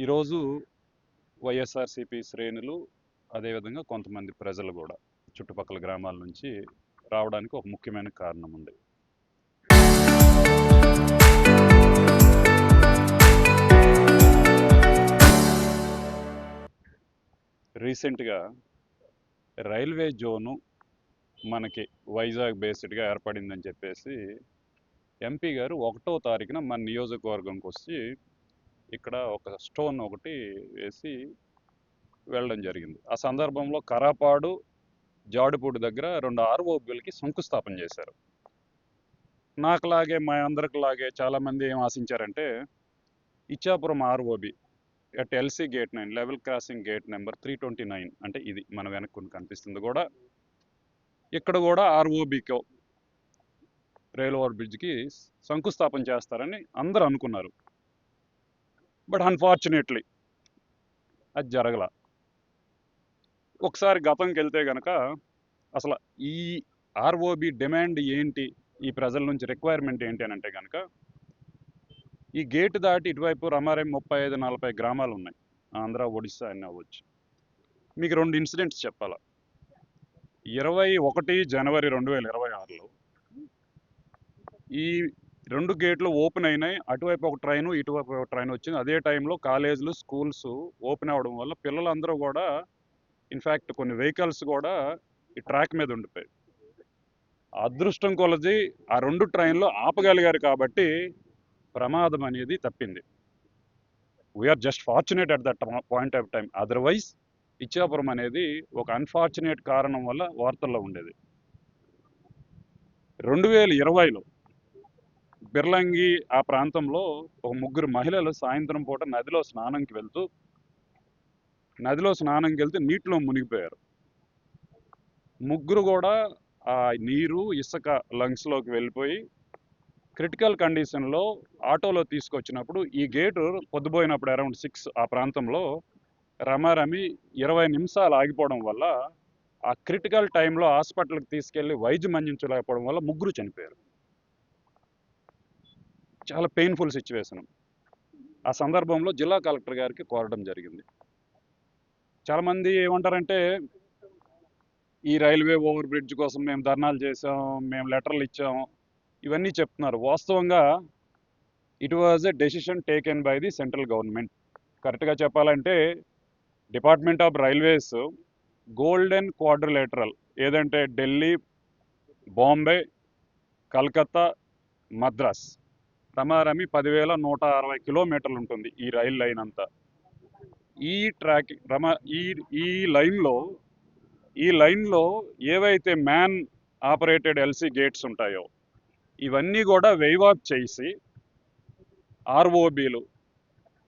ఈరోజు వైఎస్ఆర్సీపీ శ్రేణులు అదేవిధంగా కొంతమంది ప్రజలు కూడా చుట్టుపక్కల గ్రామాల నుంచి రావడానికి ఒక ముఖ్యమైన కారణం ఉంది. రీసెంట్గా రైల్వే జోను మనకి వైజాగ్ బేస్డ్గా ఏర్పడిందని చెప్పేసి ఎంపీ గారు 1వ తారీఖున మన నియోజకవర్గంకి వచ్చి ఇక్కడ ఒక స్టోన్ ఒకటి వేసి వెళ్ళడం జరిగింది. ఆ సందర్భంలో కరాపాడు జాడుపూడి దగ్గర 2 ఆర్ఓబీలకి శంకుస్థాపన చేశారు. నాకులాగే మా అందరికిలాగే చాలామంది ఏం ఆశించారంటే Ichchapuram ROB at LC gate 9 level crossing gate number 329 అంటే ఇది మన వెనక్కు కనిపిస్తుంది కూడా, ఇక్కడ కూడా ఆర్ఓబికో రైల్ ఓవర్ బ్రిడ్జ్కి శంకుస్థాపన చేస్తారని అందరూ అనుకున్నారు. బట్ అన్ఫార్చునేట్లీ అది జరగల. ఒకసారి గతంకి వెళ్తే కనుక అసలు ఈ ఆర్ఓబి డిమాండ్ ఏంటి, ఈ ప్రజల నుంచి రిక్వైర్మెంట్ ఏంటి అని అంటే కనుక ఈ గేటు దాటి ఇటువైపు రమారం 35-40 గ్రామాలు ఉన్నాయి. ఆంధ్ర, ఒడిస్సా అన్నీ అవ్వచ్చు. మీకు 2 ఇన్సిడెంట్స్ చెప్పాలా. 21 జనవరి 2026లో ఈ 2 గేట్లు ఓపెన్ అయినాయి. అటువైపు ఒక ట్రైను, ఇటువైపు ఒక ట్రైన్ వచ్చింది. అదే టైంలో కాలేజీలు, స్కూల్స్ ఓపెన్ అవ్వడం వల్ల పిల్లలందరూ కూడా ఇన్ఫ్యాక్ట్ కొన్ని వెహికల్స్ కూడా ఈ ట్రాక్ మీద ఉండిపోయాయి. అదృష్టం కొలది ఆ 2 ట్రైన్లు ఆపగలిగారు కాబట్టి ప్రమాదం అనేది తప్పింది. We are just fortunate at that point of time. Otherwise Ichchapuram అనేది ఒక అన్ఫార్చునేట్ కారణం వల్ల వార్తల్లో ఉండేది. 2020లో బిర్లంగి ఆ ప్రాంతంలో ఒక 3 మహిళలు సాయంత్రం పూట నదిలో స్నానంకి వెళ్తూ నీటిలో మునిగిపోయారు. 3 కూడా ఆ నీరు ఇసుక లంగ్స్లోకి వెళ్ళిపోయి క్రిటికల్ కండిషన్లో ఆటోలో తీసుకొచ్చినప్పుడు ఈ గేటు పొద్దుపోయినప్పుడు అరౌండ్ 6 ఆ ప్రాంతంలో రమారమి 20 నిమిషాలు ఆగిపోవడం వల్ల ఆ క్రిటికల్ టైంలో హాస్పిటల్కి తీసుకెళ్లి వైద్యం అందించలేకపోవడం వల్ల 3 చనిపోయారు. చాలా పెయిన్ఫుల్ సిచ్యువేషన్. ఆ సందర్భంలో జిల్లా కలెక్టర్ గారికి కోరడం జరిగింది. చాలామంది ఏమంటారంటే ఈ రైల్వే ఓవర్ బ్రిడ్జ్ కోసం మేము ధర్నాలు చేసాం, మేము లెటర్లు ఇచ్చాం, ఇవన్నీ చెప్తున్నారు. వాస్తవంగా it was a decision taken by the central government. కరెక్ట్గా చెప్పాలంటే department of railways golden quadrilateral ఏదంటే ఢిల్లీ, బాంబే, కలకత్తా, మద్రాస్ రమారమి 10,160 కిలోమీటర్లు ఉంటుంది ఈ రైల్ లైన్ అంతా. ఈ ట్రాక్ ఈ లైన్లో ఏవైతే మ్యాన్ ఆపరేటెడ్ ఎల్సీ గేట్స్ ఉంటాయో ఇవన్నీ కూడా వెయివాక్ చేసి ఆర్ఓబీలు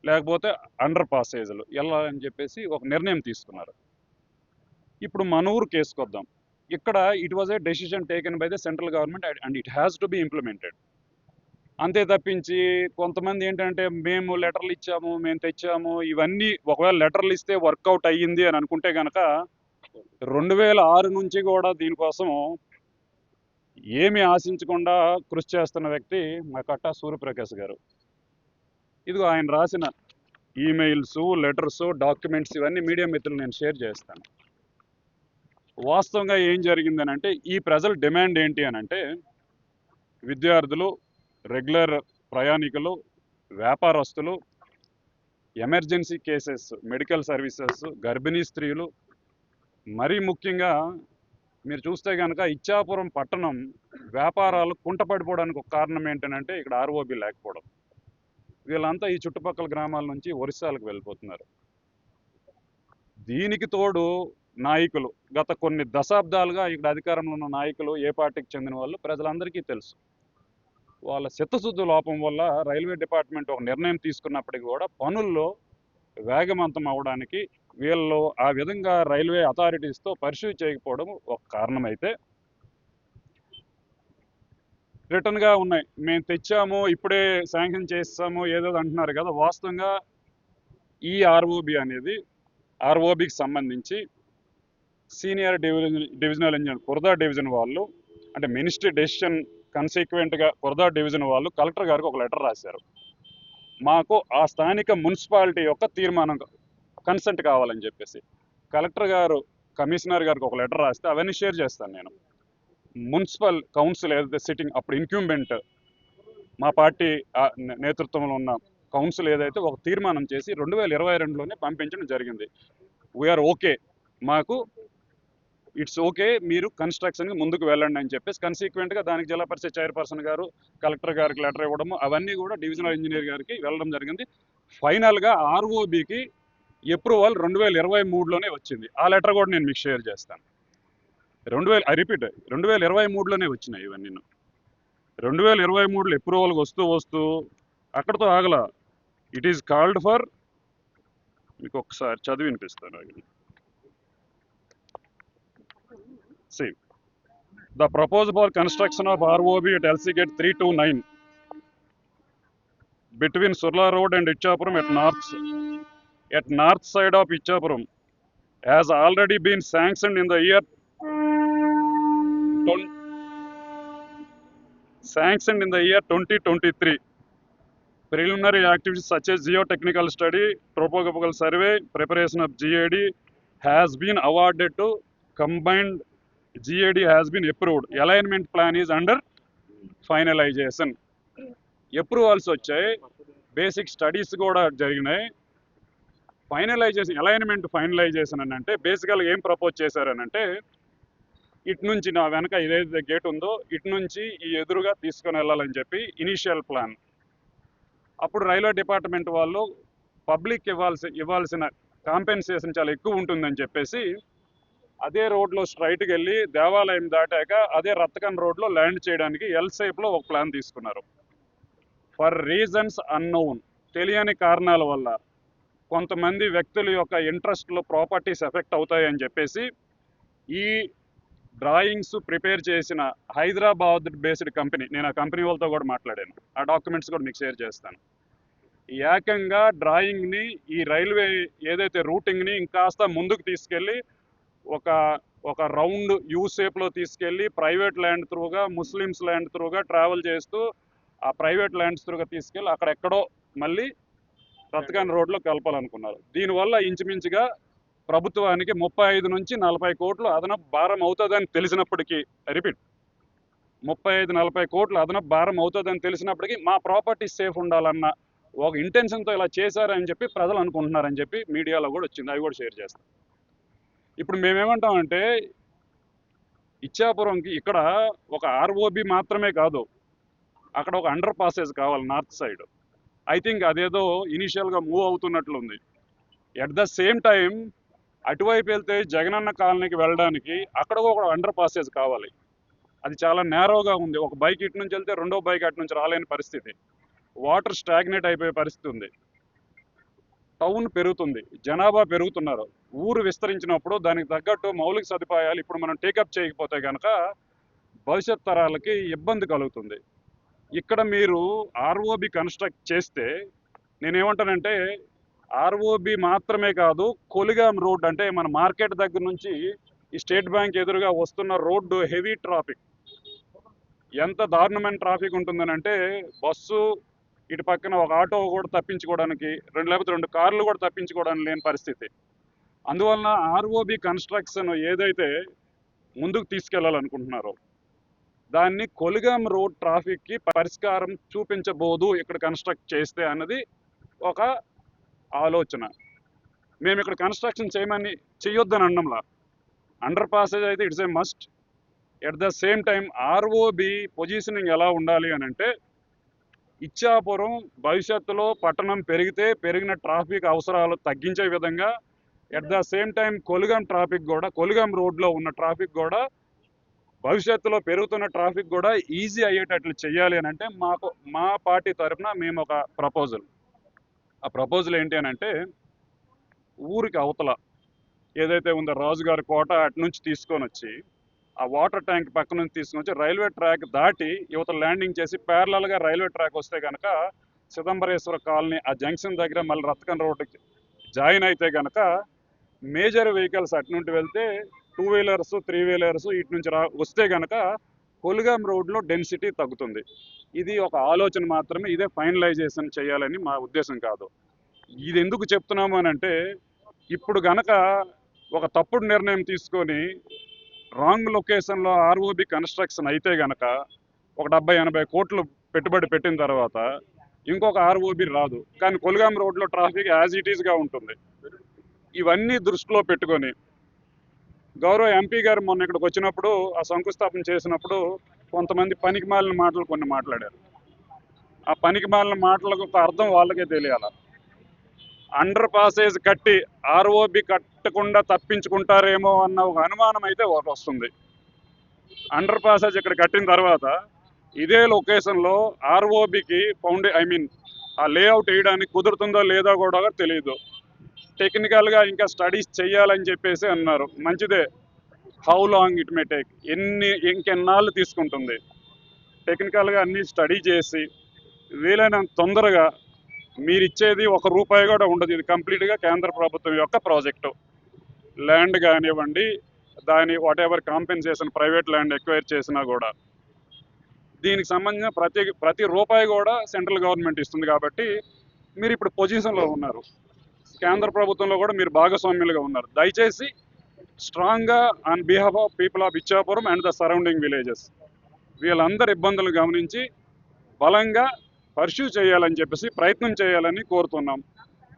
లేకపోతే అండర్ పాసేజ్లు వెళ్ళాలని చెప్పేసి ఒక నిర్ణయం తీసుకున్నారు. ఇప్పుడు మన ఊరు కేసుకొద్దాం. ఇక్కడ it was a decision taken by the central government and it has to be implemented. అంతే తప్పించి కొంతమంది ఏంటంటే మేము లెటర్లు ఇచ్చాము, మేము తెచ్చాము, ఇవన్నీ ఒకవేళ లెటర్లు ఇస్తే వర్కౌట్ అయ్యింది అని అనుకుంటే కనుక 2006 నుంచి కూడా దీనికోసం ఏమి ఆశించకుండా కృషి చేస్తున్న వ్యక్తి మా కట్టా సూర్యప్రకాష్ గారు. ఇదిగో ఆయన రాసిన ఈమెయిల్స్, లెటర్స్, డాక్యుమెంట్స్ ఇవన్నీ మీడియా మిత్రులు నేను షేర్ చేస్తాను. వాస్తవంగా ఏం జరిగిందని అంటే ఈ ప్రజల డిమాండ్ ఏంటి అని అంటే విద్యార్థులు, రెగ్యులర్ ప్రయాణికులు, వ్యాపారస్తులు, ఎమర్జెన్సీ కేసెస్, మెడికల్ సర్వీసెస్, గర్భిణీ స్త్రీలు, మరీ ముఖ్యంగా మీరు చూస్తే కనుక ఇచ్చాపురం పట్టణం వ్యాపారాలు కుంటపడిపోవడానికి ఒక కారణం ఏంటంటే ఇక్కడ ఆర్ఓబి లేకపోవడం. వీళ్ళంతా ఈ చుట్టుపక్కల గ్రామాల నుంచి ఒరిస్సాలకు వెళ్ళిపోతున్నారు. దీనికి తోడు నాయకులు గత కొన్ని దశాబ్దాలుగా ఇక్కడ అధికారంలో ఉన్న నాయకులు ఏ పార్టీకి చెందిన వాళ్ళు ప్రజలందరికీ తెలుసు. వాళ్ళ చిత్తశుద్ధి లోపం వల్ల రైల్వే డిపార్ట్మెంట్ ఒక నిర్ణయం తీసుకున్నప్పటికీ కూడా పనుల్లో వేగవంతం అవడానికి వీళ్ళు ఆ విధంగా రైల్వే అథారిటీస్తో పర్స్యూ చేయకపోవడం ఒక కారణమైతే, రిటర్న్గా ఉన్నాయి మేము తెచ్చాము, ఇప్పుడే శాంక్షన్ చేస్తాము ఏదో అంటున్నారు కదా. వాస్తవంగా ఈ ఆర్ఓబి అనేది ఆర్ఓబికి సంబంధించి senior divisional engineer Khurda division వాళ్ళు, అంటే మినిస్ట్రీ డెసిషన్ కన్సిక్వెంట్గా కుర్దా డివిజన్ వాళ్ళు కలెక్టర్ గారికి ఒక లెటర్ రాశారు. మాకు ఆ స్థానిక మున్సిపాలిటీ యొక్క తీర్మానం కన్సెంట్ కావాలని చెప్పేసి కలెక్టర్ గారు కమిషనర్ గారికి ఒక లెటర్ రాస్తే అవన్నీ షేర్ చేస్తాను నేను. మున్సిపల్ కౌన్సిల్ ఏదైతే సిట్టింగ్ అప్పుడు ఇన్క్యూంబెంట్ మా పార్టీ నేతృత్వంలో ఉన్న కౌన్సిల్ ఏదైతే ఒక తీర్మానం చేసి 2022లోనే పంపించడం జరిగింది. వీఆర్ ఓకే, మాకు ఇట్స్ ఓకే, మీరు కన్స్ట్రక్షన్కి ముందుకు వెళ్ళండి అని చెప్పేసి కన్సీక్వెంట్గా దానికి జిల్లా పరిషత్ చైర్పర్సన్ గారు కలెక్టర్ గారికి లెటర్ ఇవ్వడము అవన్నీ కూడా డివిజనల్ ఇంజనీర్ గారికి వెళ్ళడం జరిగింది. ఫైనల్గా ఆర్ఓబికి అప్రూవల్ 2023లోనే వచ్చింది. ఆ లెటర్ కూడా నేను మీకు షేర్ చేస్తాను. 2023లోనే వచ్చినాయి ఇవన్నీ. 2023లో అప్రూవల్కి వస్తూ అక్కడతో ఆగల. ఇట్ ఈస్ కాల్డ్ ఫర్, మీకు ఒకసారి చదివి వినిపిస్తాను. See, the proposal for construction of ROB at LC Gate 329 between Surla Road and Ichapuram at north side of Ichapuram has already been sanctioned in the year 2023. Preliminary activities such as geotechnical study, topographical survey, preparation of GAD has been awarded to combined. GAD has been approved. Alignment plan is under finalization. Approvals వచ్చాయి, basic studies కూడా జరిగినాయి. Alignment finalisation అని అంటే బేసికల్గా ఏం propose చేశారని అంటే, ఇటు నుంచి నా వెనక ఏదైతే గేట్ ఉందో ఇటు నుంచి ఈ ఎదురుగా తీసుకొని వెళ్ళాలని చెప్పి ఇనీషియల్ ప్లాన్. అప్పుడు రైల్వే డిపార్ట్మెంట్ వాళ్ళు పబ్లిక్ ఇవ్వాల్సిన కాంపెన్సేషన్ చాలా ఎక్కువ ఉంటుందని చెప్పేసి అదే రోడ్లో స్ట్రైట్కి వెళ్ళి దేవాలయం దాటాక అదే రత్తకన్ రోడ్లో ల్యాండ్ చేయడానికి ఎల్ షేప్లో ఒక ప్లాన్ తీసుకున్నారు. ఫర్ రీజన్స్ అన్నోన్, తెలియని కారణాల వల్ల కొంతమంది వ్యక్తుల యొక్క ఇంట్రెస్ట్లో ప్రాపర్టీస్ ఎఫెక్ట్ అవుతాయని చెప్పేసి ఈ డ్రాయింగ్స్ ప్రిపేర్ చేసిన హైదరాబాద్ బేస్డ్ కంపెనీ, నేను ఆ కంపెనీ వాళ్ళతో కూడా మాట్లాడాను, ఆ డాక్యుమెంట్స్ కూడా మీకు షేర్ చేస్తాను. ఏకంగా డ్రాయింగ్ని ఈ రైల్వే ఏదైతే రూటింగ్ని ఇంకాస్త ముందుకు తీసుకెళ్ళి ఒక రౌండ్ యూ షేప్లో తీసుకెళ్ళి ప్రైవేట్ ల్యాండ్ త్రూగా, ముస్లిమ్స్ ల్యాండ్ త్రూగా ట్రావెల్ చేస్తూ ఆ ప్రైవేట్ ల్యాండ్స్ త్రూగా తీసుకెళ్ళి అక్కడెక్కడో మళ్ళీ రత్తకాన్ రోడ్లో కలపాలనుకున్నారు. దీనివల్ల ఇంచుమించుగా ప్రభుత్వానికి 35 నుంచి 40 కోట్లు అదనపు భారం అవుతుందని తెలిసినప్పటికీ, రిపీట్, 35-40 కోట్లు అదనపు భారం అవుతుందని తెలిసినప్పటికీ మా ప్రాపర్టీ సేఫ్ ఉండాలన్న ఒక ఇంటెన్షన్తో ఇలా చేశారని చెప్పి ప్రజలు అనుకుంటున్నారని చెప్పి మీడియాలో కూడా వచ్చింది. అవి కూడా షేర్ చేస్తాం. ఇప్పుడు మేమేమంటామంటే, ఇచ్చాపురంకి ఇక్కడ ఒక ఆర్ఓబి మాత్రమే కాదు, అక్కడ ఒక అండర్ పాసేజ్ కావాలి నార్త్ సైడ్. ఐ థింక్ అదేదో ఇనీషియల్గా మూవ్ అవుతున్నట్లుంది. ఎట్ ద సేమ్ టైం అటువైపు వెళ్తే జగనన్న కాలనీకి వెళ్ళడానికి అక్కడ ఒక అండర్ పాసేజ్ కావాలి. అది చాలా నేరోగా ఉంది. ఒక బైక్ ఇటు నుంచి వెళ్తే రెండో బైక్ అటు నుంచి రాలేని పరిస్థితి. వాటర్ స్టాగ్నేట్ అయిపోయే పరిస్థితి ఉంది. టౌన్ పెరుగుతుంది, జనాభా పెరుగుతున్నారు. ఊరు విస్తరించినప్పుడు దానికి తగ్గట్టు మౌలిక సదుపాయాలు ఇప్పుడు మనం టేకప్ చేయకపోతే కనుక భవిష్యత్ తరాలకి ఇబ్బంది కలుగుతుంది. ఇక్కడ మీరు ఆర్ఓబి కన్స్ట్రక్ట్ చేస్తే నేనేమంటానంటే, ఆర్ఓబి మాత్రమే కాదు, కొలిగాం రోడ్ అంటే మన మార్కెట్ దగ్గర నుంచి ఈ స్టేట్ బ్యాంక్ ఎదురుగా వస్తున్న రోడ్డు హెవీ ట్రాఫిక్, ఎంత దారుణమైన ట్రాఫిక్ ఉంటుందని అంటే, బస్సు ఇటు పక్కన ఒక ఆటో కూడా తప్పించుకోవడానికి, లేకపోతే 2 కార్లు కూడా తప్పించుకోవడానికి లేని పరిస్థితి. అందువలన ఆర్ఓబి కన్స్ట్రక్షన్ ఏదైతే ముందుకు తీసుకెళ్లాలనుకుంటున్నారో దాన్ని కొలిగాం రోడ్ ట్రాఫిక్కి పరిష్కారం చూపించబోదు ఇక్కడ కన్స్ట్రక్ట్ చేస్తే అన్నది ఒక ఆలోచన. మేము ఇక్కడ కన్స్ట్రక్షన్ చేయొద్దని అనడంలా, అండర్ పాసేజ్ అయితే it's a must. At the same time ROB positioning ఎలా ఉండాలి అని అంటే, ఇచ్చాపురం భవిష్యత్తులో పట్టణం పెరిగిన ట్రాఫిక్ అవసరాలు తగ్గించే విధంగా, ఎట్ ద సేమ్ టైం కొలిగాం రోడ్లో ఉన్న ట్రాఫిక్ కూడా భవిష్యత్తులో పెరుగుతున్న ట్రాఫిక్ కూడా ఈజీ అయ్యేటట్లు చేయాలి అని అంటే మా పార్టీ తరఫున మేము ఒక ప్రపోజల్. ఆ ప్రపోజల్ ఏంటి అని అంటే, ఊరికి అవతల ఏదైతే ఉందో రాజుగారి కోట అటు నుంచి తీసుకొని వచ్చి ఆ వాటర్ ట్యాంక్ పక్క నుంచి తీసుకొని వచ్చి రైల్వే ట్రాక్ దాటి యువత ల్యాండింగ్ చేసి ప్యారలల్గా రైల్వే ట్రాక్ వస్తే కనుక చిదంబరేశ్వర కాలనీ ఆ జంక్షన్ దగ్గర మళ్ళీ రత్తకన్ రోడ్డుకి జాయిన్ అయితే కనుక మేజర్ వెహికల్స్ అటు నుండి వెళ్తే 2 వీలర్స్ 3 వీలర్స్ ఇటు నుంచి వస్తే కనుక కొలిగాం రోడ్లో డెన్సిటీ తగ్గుతుంది. ఇది ఒక ఆలోచన మాత్రమే, ఇదే ఫైనలైజేషన్ చేయాలని మా ఉద్దేశం కాదు. ఇది ఎందుకు చెప్తున్నాము అని అంటే, ఇప్పుడు గనక ఒక తప్పుడు నిర్ణయం తీసుకొని రాంగ్ లొకేషన్లో ఆర్ఓబి కన్స్ట్రక్షన్ అయితే గనక ఒక 70-80 కోట్లు పెట్టుబడి పెట్టిన తర్వాత ఇంకొక ఆర్ఓబి రాదు. కానీ కొలిగాం రోడ్లో ట్రాఫిక్ యాజ్ ఇట్ ఈస్గా ఉంటుంది. ఇవన్నీ దృష్టిలో పెట్టుకొని గౌరవ ఎంపీ గారు మొన్న ఇక్కడికి వచ్చినప్పుడు ఆ శంకుస్థాపన చేసినప్పుడు కొంతమంది పనికిమాలిన మాటలు కొన్ని మాట్లాడారు. ఆ పనికిమాలిన మాటలకు ఒక అర్థం వాళ్ళకే తెలియాల. అండర్ పాసేజ్ కట్టి ఆర్ఓబి కట్టకుండా తప్పించుకుంటారేమో అన్న ఒక అనుమానం అయితే ఒకటి వస్తుంది. అండర్ పాసేజ్ ఇక్కడ కట్టిన తర్వాత ఇదే లొకేషన్లో ఆర్ఓబికి ఆ లేఅవుట్ వేయడానికి కుదురుతుందో లేదో కూడా తెలియదు. టెక్నికల్గా ఇంకా స్టడీస్ చేయాలని చెప్పేసి అన్నారు. మంచిదే, how long it may take, ఇంకెన్నాళ్ళు తీసుకుంటుంది. టెక్నికల్గా అన్నీ స్టడీ చేసి వీలైనంత తొందరగా మీరు ఇచ్చేది ₹1 కూడా ఉండదు. ఇది కంప్లీట్గా కేంద్ర ప్రభుత్వం యొక్క ప్రాజెక్టు. ల్యాండ్ కానివ్వండి, దాని whatever compensation private land acquire చేసినా కూడా దీనికి సంబంధించిన ప్రతి రూపాయి కూడా సెంట్రల్ గవర్నమెంట్ ఇస్తుంది. కాబట్టి మీరు ఇప్పుడు పొజిషన్లో ఉన్నారు, కేంద్ర ప్రభుత్వంలో కూడా మీరు భాగస్వామ్యులుగా ఉన్నారు. దయచేసి స్ట్రాంగ్గా on behalf of people of Ichchapuram and the surrounding villages వీళ్ళందరి ఇబ్బందులు గమనించి బలంగా పర్స్యూ చేయాలని చెప్పేసి ప్రయత్నం చేయాలని కోరుతున్నాం.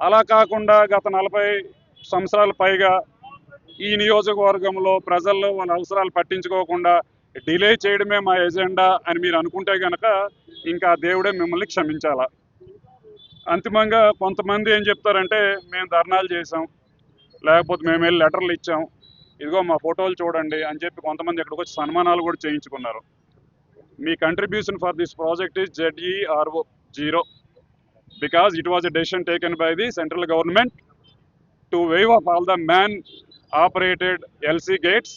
అలా కాకుండా గత 40 సంవత్సరాల పైగా ఈ నియోజకవర్గంలో ప్రజల్లో వాళ్ళ అవసరాలు పట్టించుకోకుండా డిలే చేయడమే మా ఎజెండా అని మీరు అనుకుంటే కనుక ఇంకా దేవుడే మిమ్మల్ని క్షమించాలా. అంతిమంగా కొంతమంది ఏం చెప్తారంటే, మేము ధర్నాలు చేసాం, లేకపోతే మేము వెళ్ళి లెటర్లు ఇచ్చాం, ఇదిగో మా ఫోటోలు చూడండి అని చెప్పి కొంతమంది ఇక్కడికి వచ్చి సన్మానాలు కూడా చేయించుకున్నారు. మీ contribution for this project is ZERO 0 because it was a decision taken by the central government to waive off all the man operated LC gates,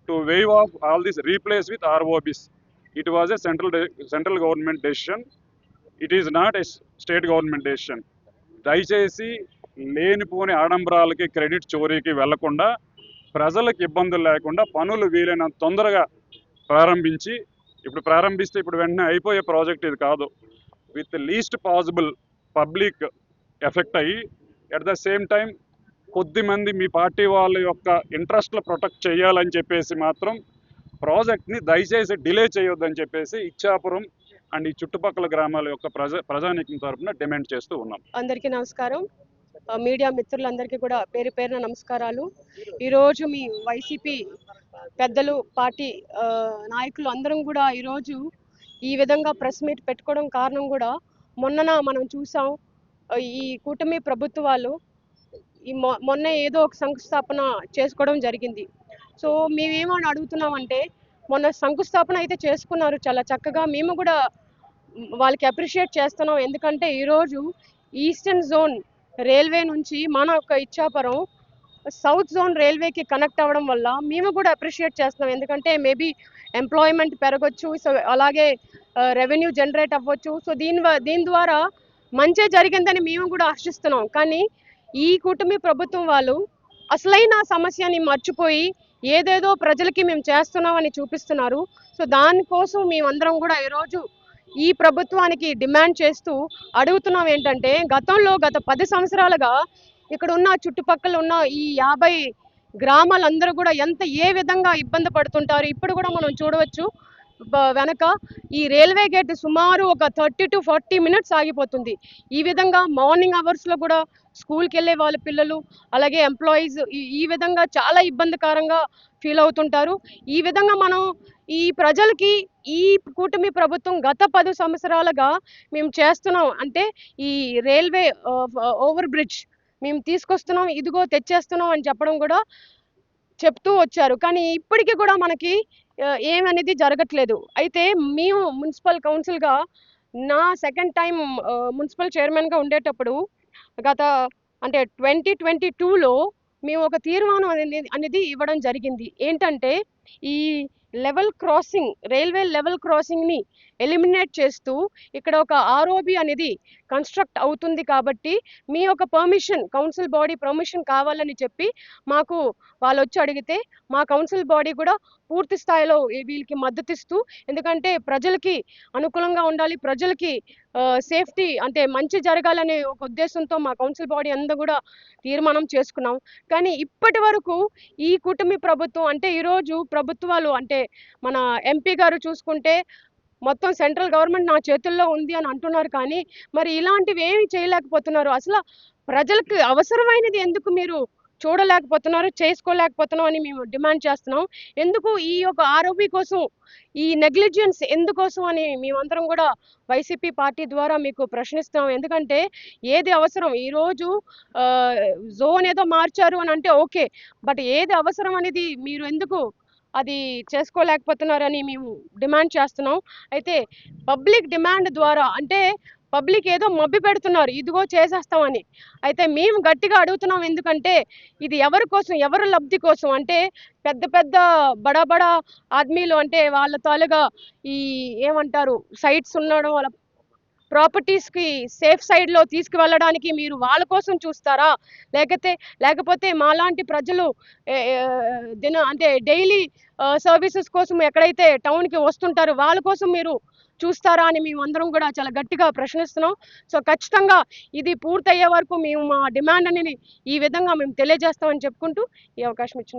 to waive off all this, replace with ROBs. It was a central government decision. It is not a state government decision. దయచేసి లేనిపోని ఆడంబరాలకి credit చోరీకి వెళ్లకుండా ప్రజలకు ఇబ్బందులు లేకుండా పనులు వీలైనంత తొందరగా ప్రారంభించి, ఇప్పుడు ప్రారంభిస్తే ఇప్పుడు వెంటనే అయిపోయే ప్రాజెక్ట్ ఇది కాదు. With least possible public effect అయ్యి అట్ ద సేమ్ టైం కొద్దిమంది మీ పార్టీ వాళ్ళ యొక్క ఇంట్రెస్ట్లు ప్రొటెక్ట్ చేయాలని చెప్పేసి మాత్రం ప్రాజెక్ట్ని దయచేసి డిలే చేయొద్దని చెప్పేసి ఇచ్చాపురం అండ్ ఈ చుట్టుపక్కల గ్రామాల యొక్క ప్రజానీకం తరఫున డిమాండ్ చేస్తూ ఉన్నాం. అందరికీ నమస్కారం. మీడియా మిత్రులందరికీ కూడా పేరు పేరున నమస్కారాలు. ఈరోజు మీ వైసీపీ పెద్దలు, పార్టీ నాయకులు అందరం కూడా ఈరోజు ఈ విధంగా ప్రెస్ మీట్ పెట్టుకోవడం కారణం కూడా, మొన్నన మనం చూసాం ఈ కూటమి ప్రభుత్వాలు ఈ మొన్న ఏదో ఒక శంకుస్థాపన చేసుకోవడం జరిగింది. సో మేమేమని అడుగుతున్నామంటే, మొన్న శంకుస్థాపన అయితే చేసుకున్నారు చాలా చక్కగా, మేము కూడా వాళ్ళకి అప్రిషియేట్ చేస్తున్నాం. ఎందుకంటే ఈరోజు ఈస్టర్న్ జోన్ రైల్వే నుంచి మన యొక్క ఇచ్చాపురం సౌత్ జోన్ రైల్వేకి కనెక్ట్ అవ్వడం వల్ల మేము కూడా అప్రిషియేట్ చేస్తున్నాం. ఎందుకంటే మేబీ ఎంప్లాయ్మెంట్ పెరగచ్చు, సో అలాగే రెవెన్యూ జనరేట్ అవ్వచ్చు. సో దీని ద్వారా మంచి జరిగిందని మేము కూడా ఆశిస్తున్నాం. కానీ ఈ కూటమి ప్రభుత్వం వాళ్ళు అసలైన సమస్యని మర్చిపోయి ఏదేదో ప్రజలకి మేము చేస్తున్నామని చూపిస్తున్నారు. సో దానికోసం మేమందరం కూడా ఈరోజు ఈ ప్రభుత్వానికి డిమాండ్ చేస్తూ అడుగుతున్నాం ఏంటంటే, గత 10 సంవత్సరాలుగా ఇక్కడ ఉన్న చుట్టుపక్కల ఉన్న ఈ 50 గ్రామాలందరూ కూడా ఏ విధంగా ఇబ్బంది పడుతుంటారు. ఇప్పుడు కూడా మనం చూడవచ్చు వెనక ఈ రైల్వే గేట్ సుమారు ఒక 30 to 40 మినిట్స్ ఆగిపోతుంది. ఈ విధంగా మార్నింగ్ అవర్స్లో కూడా స్కూల్కి వెళ్ళే వాళ్ళ పిల్లలు, అలాగే ఎంప్లాయీస్ ఈ విధంగా చాలా ఇబ్బందికరంగా ఫీల్ అవుతుంటారు. ఈ విధంగా మనం ఈ ప్రజలకి ఈ కూటమి ప్రభుత్వం గత 10 సంవత్సరాలుగా మేము చేస్తున్నాం అంటే, ఈ రైల్వే ఓవర్ బ్రిడ్జ్ మేము తీసుకొస్తున్నాం, ఇదిగో తెచ్చేస్తున్నాం అని చెప్పడం కూడా చెప్తూ వచ్చారు. కానీ ఇప్పటికీ కూడా మనకి ఏమనేది జరగట్లేదు. అయితే మేము మున్సిపల్ కౌన్సిల్గా నా సెకండ్ టైం మున్సిపల్ చైర్మన్గా ఉండేటప్పుడు గత 2022లో మేము ఒక తీర్మానం అనేది ఇవ్వడం జరిగింది. ఏంటంటే, ఈ రైల్వే లెవెల్ క్రాసింగ్ని ఎలిమినేట్ చేస్తూ ఇక్కడ ఒక ఆర్ఓబి అనేది కన్స్ట్రక్ట్ అవుతుంది కాబట్టి మీ యొక్క కౌన్సిల్ బాడీ పర్మిషన్ కావాలని చెప్పి మాకు వాళ్ళు వచ్చి అడిగితే మా కౌన్సిల్ బాడీ కూడా పూర్తి స్థాయిలో వీళ్ళకి మద్దతు ఇస్తూ, ఎందుకంటే ప్రజలకి అనుకూలంగా ఉండాలి, ప్రజలకి సేఫ్టీ అంటే మంచి జరగాలనే ఒక ఉద్దేశంతో మా కౌన్సిల్ బాడీ అంతా కూడా తీర్మానం చేసుకున్నాం. కానీ ఇప్పటి వరకు ఈ కూటమి ప్రభుత్వం అంటే ఈరోజు ప్రభుత్వాలు అంటే మన ఎంపీ గారు చూసుకుంటే మొత్తం సెంట్రల్ గవర్నమెంట్ నా చేతుల్లో ఉంది అని అంటున్నారు, కానీ మరి ఇలాంటివి ఏమి చేయలేకపోతున్నారు. అసలు ప్రజలకు అవసరమైనది ఎందుకు మీరు చూడలేకపోతున్నారు, చేసుకోలేకపోతున్నాం అని మేము డిమాండ్ చేస్తున్నాం. ఎందుకు ఈ యొక్క ఆర్ఓబి కోసం ఈ నెగ్లిజెన్స్ ఎందుకోసం అని మేమందరం కూడా వైసీపీ పార్టీ ద్వారా మీకు ప్రశ్నిస్తున్నాం. ఎందుకంటే ఏది అవసరం ఈరోజు జోన్ ఏదో మార్చారు అని అంటే ఓకే, బట్ ఏది అవసరం అనేది మీరు ఎందుకు అది చేసుకోలేకపోతున్నారని మేము డిమాండ్ చేస్తున్నాం. అయితే పబ్లిక్ డిమాండ్ ద్వారా అంటే పబ్లిక్ ఏదో మభ్య పెడుతున్నారు ఇదిగో చేసేస్తామని. అయితే మేము గట్టిగా అడుగుతున్నాం, ఎందుకంటే ఇది ఎవరి కోసం, ఎవరి లబ్ధి కోసం అంటే పెద్ద పెద్ద బడా ఆద్మీలు అంటే వాళ్ళ తాలుగా ఈ ఏమంటారు సైట్స్ ఉండడం వాళ్ళ ప్రాపర్టీస్కి సేఫ్ సైడ్లో తీసుకువెళ్ళడానికి మీరు వాళ్ళ కోసం చూస్తారా, లేకపోతే మాలాంటి ప్రజలు అంటే డైలీ సర్వీసెస్ కోసం ఎక్కడైతే టౌన్కి వస్తుంటారో వాళ్ళ కోసం మీరు చూస్తారా అని మేము అందరం కూడా చాలా గట్టిగా ప్రశ్నిస్తున్నాం. సో ఖచ్చితంగా ఇది పూర్తయ్యే వరకు మేము మా డిమాండ్ అనేది ఈ విధంగా మేము తెలియజేస్తామని చెప్పుకుంటూ ఈ అవకాశం ఇచ్చినాం.